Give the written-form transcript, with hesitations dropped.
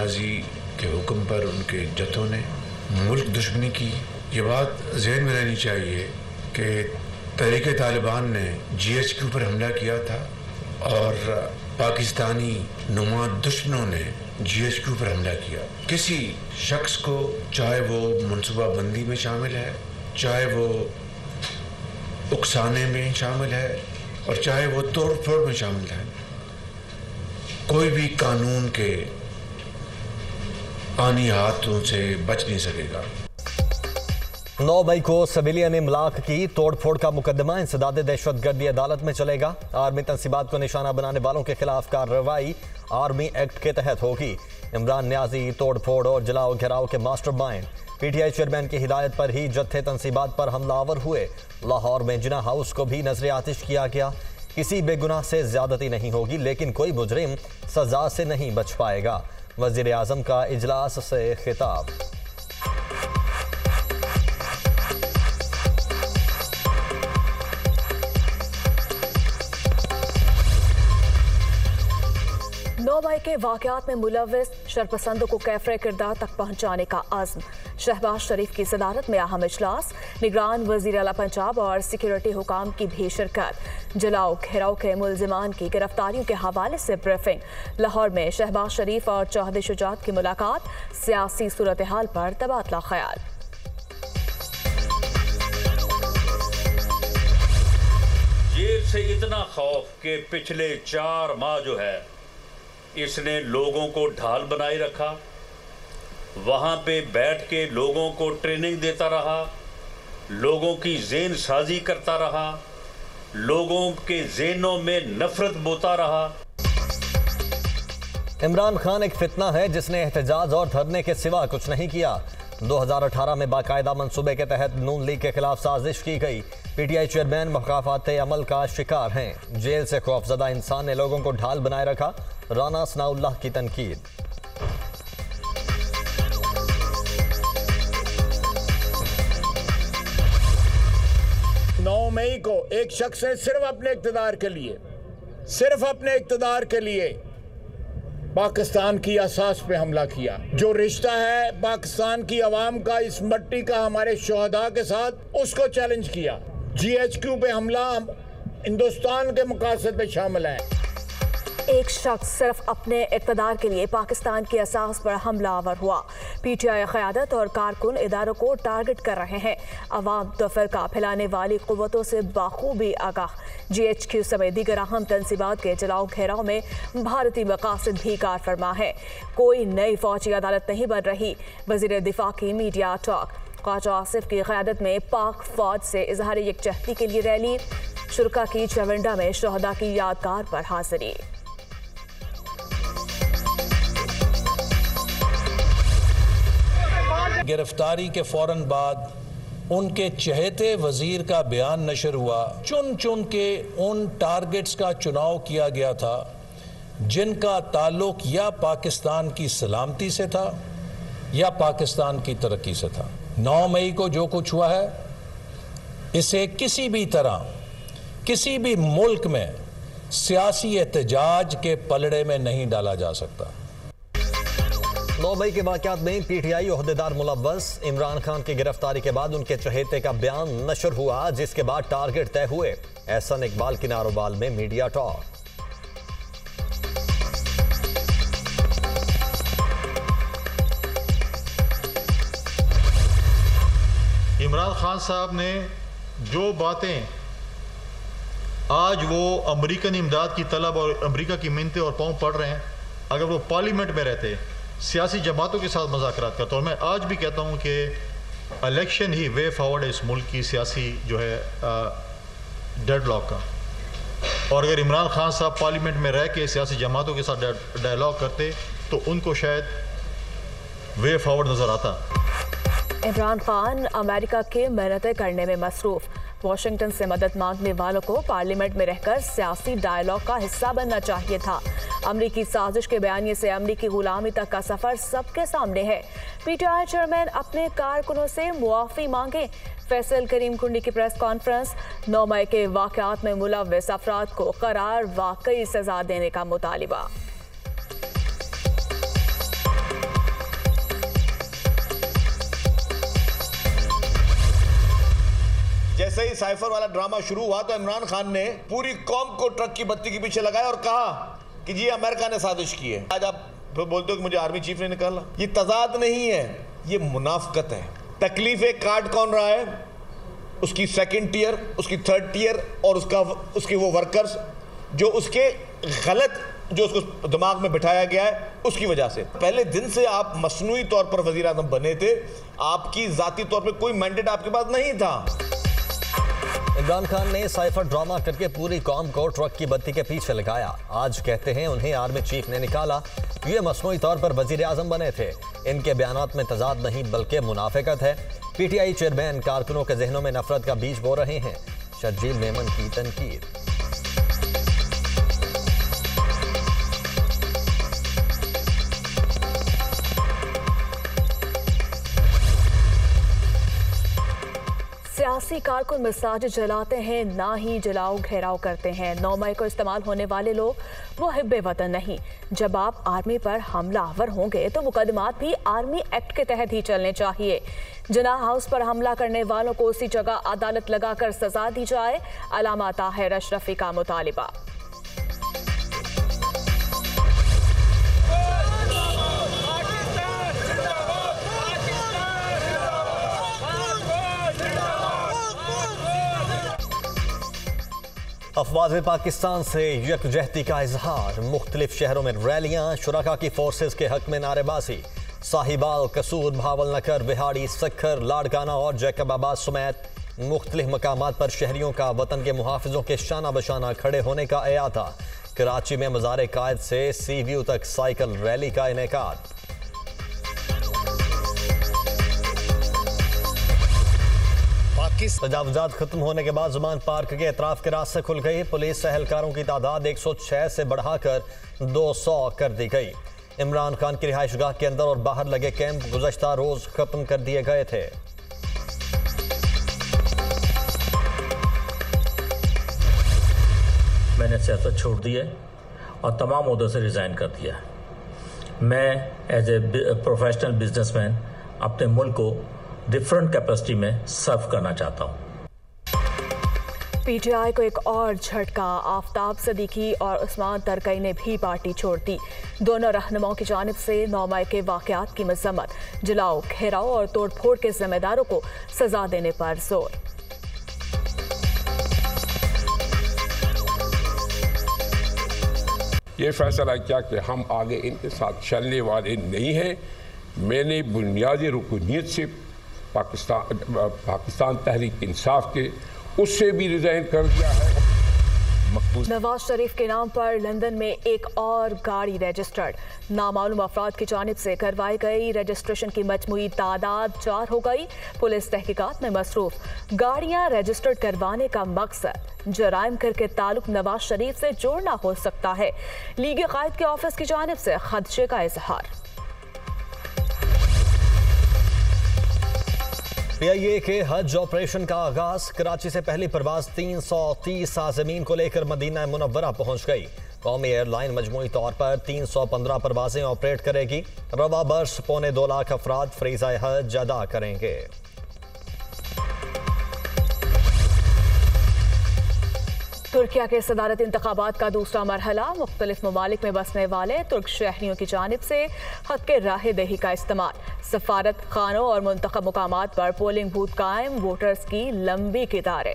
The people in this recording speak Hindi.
न्याजी के हुक्म पर उनके जत्थों ने मुल्क दुश्मनी की। ये बात जहन में रहनी चाहिए कि तहरीक तालिबान ने GHQ पर हमला किया था और पाकिस्तानी नुमा दुश्मनों ने GHQ पर हमला किया। किसी शख्स को, चाहे वो मनसूबाबंदी में शामिल है, चाहे वो उकसाने में शामिल है और चाहे वो तोड़ फोड़ में शामिल है, कोई भी कानून के आनी हाथों से बच नहीं सकेगा। 9 मई को सिविलियन इमलाक की तोड़फोड़ का मुकदमा इंसदाद दहशतगर्दी अदालत में चलेगा। आर्मी तंसीबात को निशाना बनाने वालों के खिलाफ कार्रवाई आर्मी एक्ट के तहत होगी। इमरान न्याजी तोड़फोड़ और जलाओ घेराव के मास्टरमाइंड। PTI चेयरमैन की हिदायत पर ही जत्थे तंसीबात पर हमलावर हुए। लाहौर में जिना हाउस को भी नजर आतिश किया गया। किसी बेगुनाह से ज्यादती नहीं होगी, लेकिन कोई मुजरिम सजा से नहीं बच पाएगा। वजीर आजम का इजलास से खिताब। मई के वाकयात में मुलव्विस शरपसंदों को कैफरे किरदार तक पहुंचाने का आज़म। शहबाज शरीफ की सदारत में अहम इजलास। निगरान वजीर आला पंजाब और सिक्योरिटी हुकाम की भी शिरकत। जलाओ घेराव के मुलजिमान की गिरफ्तारियों के हवाले से ब्रीफिंग। लाहौर में शहबाज शरीफ और चौधरी शुजात की मुलाकात। सियासी सूरत हाल पर तबादला ख्याल। जेल से इतना खौफ कि पिछले 4 माह जो है इसने लोगों को ढाल बनाए रखा। वहाँ पे बैठ के लोगों को ट्रेनिंग देता रहा, लोगों की ज़हन साजी करता रहा, लोगों के ज़हनों में नफरत बोता रहा। इमरान खान एक फितना है जिसने एहतजाज और धरने के सिवा कुछ नहीं किया। 2018 में बाकायदा मंसूबे के तहत नून लीग के खिलाफ साजिश की गई। PTI चेयरमैन मुखाफात अमल का शिकार हैं। जेल से खौफजदा इंसान ने लोगों को ढाल बनाए रखा। राना सनाउल्लाह की तनकीद। 9 मई को एक शख्स ने सिर्फ अपने इक़्तिदार के लिए पाकिस्तान की असास पे हमला किया। जो रिश्ता है पाकिस्तान की आवाम का इस मट्टी का हमारे शोहदा के साथ, उसको चैलेंज किया। GHQ पे हमला हिंदुस्तान के मकासद पे शामिल है। एक शख्स सिर्फ अपने इक़्तिदार के लिए पाकिस्तान की असास पर हमलावर हुआ। PTI क़यादत और कारकुन इदारों को टारगेट कर रहे हैं। अवाम तो फ़िरका फैलाने वाली क़ुव्वतों से बाखूबी आगाह। GHQ समेत दीगर अहम तंसीबात के जलाओ घेराव में भारतीय मकासद भी कार फरमा है। कोई नई फौजी अदालत नहीं बन रही। वज़ीर दिफा की मीडिया टॉक। ख्वाजा आसिफ की क़यादत में पाक फौज से इजहार यकजहती के लिए रैली। शुरका की चवंडा में शोहदा की यादगार पर हाज़िरी। गिरफ्तारी के फौरन बाद उनके चहेते वजीर का बयान नशर हुआ। चुन चुन के उन टारगेट्स का चुनाव किया गया था जिनका ताल्लुक या पाकिस्तान की सलामती से था या पाकिस्तान की तरक्की से था। 9 मई को जो कुछ हुआ है इसे किसी भी तरह किसी भी मुल्क में सियासी एहतजाज के पलड़े में नहीं डाला जा सकता। 9 मई के वाक़यात में PTI ओहदेदार मुलव्वस। इमरान खान की गिरफ्तारी के बाद उनके चहेते का बयान नशर हुआ, जिसके बाद टारगेट तय हुए। एहसन इकबाल की नारोबाल में मीडिया टॉक। इमरान खान साहब ने जो बातें आज वो अमेरिकन इमदाद की तलब और अमेरिका की मिन्नतें और पाँव पढ़ रहे हैं, अगर वो पार्लियामेंट में रहते, सियासी जमातों के साथ मुज़ाकरात करता, और मैं आज भी कहता हूँ कि इलेक्शन ही वे फॉरवर्ड है इस मुल्क की सियासी जो है डेडलॉक का। और अगर इमरान खान साहब पार्लियामेंट में रह के सियासी जमातों के साथ डायलॉग करते तो उनको शायद वे फॉरवर्ड नज़र आता। इमरान खान अमेरिका के मेहनतें करने में मसरूफ। वाशिंगटन से मदद मांगने वालों को पार्लियामेंट में रहकर सियासी डायलॉग का हिस्सा बनना चाहिए था। अमरीकी साजिश के बयानिए से अमरीकी गुलामी तक का सफर सबके सामने है। PTI चेयरमैन अपने कारकुनों से मुआफ़ी मांगे। फैसल करीम कुंडी की प्रेस कॉन्फ्रेंस। 9 मई के वाक़यात में मुलव्विस अफराद को करार वाकई सजा देने का मुतालिबा। जैसे ही साइफर वाला ड्रामा शुरू हुआ तो इमरान खान ने पूरी कौम को ट्रक की बत्ती के पीछे लगाया और कहा कि जी अमेरिका ने साजिश की है। आज आप बोलते हो कि मुझे आर्मी चीफ ने निकाला। ये तजाद नहीं है, ये मुनाफकत है। तकलीफें काट कौन रहा है? उसकी सेकंड टियर, उसकी थर्ड टियर और उसके वो वर्कर्स जो उसके गलत जो उसको दिमाग में बिठाया गया है उसकी वजह से। पहले दिन से आप मसनूई तौर पर वजीर आज़म बने थे, आपकी जाती तौर पर कोई मैंडेट आपके पास नहीं था। इमरान खान ने साइफर ड्रामा करके पूरी कौम को ट्रक की बत्ती के पीछे लगाया। आज कहते हैं उन्हें आर्मी चीफ ने निकाला। ये मसनूई तौर पर वजीर आज़म बने थे। इनके बयानात में तजाद नहीं बल्कि मुनाफिकत है। पीटीआई चेयरमैन कारकुनों के जहनों में नफरत का बीज बो रहे हैं। शर्जील मेमन की तनकीद। सियासी कारकुन मिसाज जलाते हैं, ना ही जलाओ घेराव करते हैं। 9 मई को इस्तेमाल होने वाले लोग वो हिब्बे वतन नहीं। जब आप आर्मी पर हमलावर होंगे तो मुकदमात भी आर्मी एक्ट के तहत ही चलने चाहिए। जिन्ना हाउस पर हमला करने वालों को उसी जगह अदालत लगाकर सजा दी जाए। अलामा ताहिर अशरफी का मुतालिबा। अफवाज पाकिस्तान से यकजहती का इजहार। मुख्तलिफ शहरों में रैलियां। शुरका की फोर्सेज के हक में नारेबाजी। साहिबाल, कसूर, भावलनगर, बिहाड़ी, सखर, लाड़काना और जैकबाबाद समेत मुख्तलिफ मकामात पर शहरियों का वतन के मुहाफिजों के शाना बशाना खड़े होने का एयाता। कराची में मज़ार कायद से सी व्यू तक साइकिल रैली का इनेकाद। तजावुजात खत्म होने के बाद जुमान पार्क के अतराफ के रास्ते खुल गई। पुलिस एहलकारों की तादाद 106 से बढ़ाकर 200 कर दी गई। इमरान खान की रिहाइशगाह के अंदर और बाहर लगे कैंप गुज़श्ता रोज खत्म कर दिए गए थे। मैंने सियासत छोड़ दी है और तमाम ओहदों से रिजाइन कर दिया। मैं एज ए प्रोफेशनल बिजनेसमैन अपने मुल्क को डिफरेंट कैपेसिटी में सर्व करना चाहता हूं। पीटीआई को एक और झटका। आफ्ताब सदीकी और उस्मान तरकई ने भी पार्टी छोड़ दी। दोनों रहनुमाओं की जानिब से 9 मई के वाकयात की मजम्मत, जलाओ, घेराव और तोड़फोड़ के जिम्मेदारों को सजा देने पर जोर। ये फैसला किया कि हम आगे इनके साथ चलने वाले नहीं हैं। मैंने बुनियादी रुकनीत से पाकिस्तान तहरीक इंसाफ के उससे भी रिजाइन कर दिया है। नवाज शरीफ के नाम पर लंदन में एक और गाड़ी रजिस्टर्ड। नामालूम अफराद की जानिब से करवाई गई रजिस्ट्रेशन की मजमूई तादाद 4 हो गई। पुलिस तहकीकात में मसरूफ। गाड़ियां रजिस्टर्ड करवाने का मकसद जराइम करके ताल्लुक नवाज शरीफ से जोड़ना हो सकता है। लीग कायद के ऑफिस की जानिब से खदशे का इजहार। पीआईए के हज ऑपरेशन का आगाज। कराची से पहली परवाज 330 आज़मीन को लेकर मदीना मुनव्वरा पहुंच गई। कौमी एयरलाइन मजमूई तौर पर 315 परवाजें ऑपरेट करेगी। रवा बर्स 2.25 लाख अफराद फरीज़ा हज अदा करेंगे। तुर्किया के सदारती इंतखाबात का दूसरा मरहला। मुख्तलिफ ममालिक में बसने वाले तुर्क शहरियों की जानिब से हक के राह दही का इस्तेमाल। सफारत खानों और मुंतखब मुकामात पर पोलिंग बूथ कायम। वोटर्स की लंबी कतारें।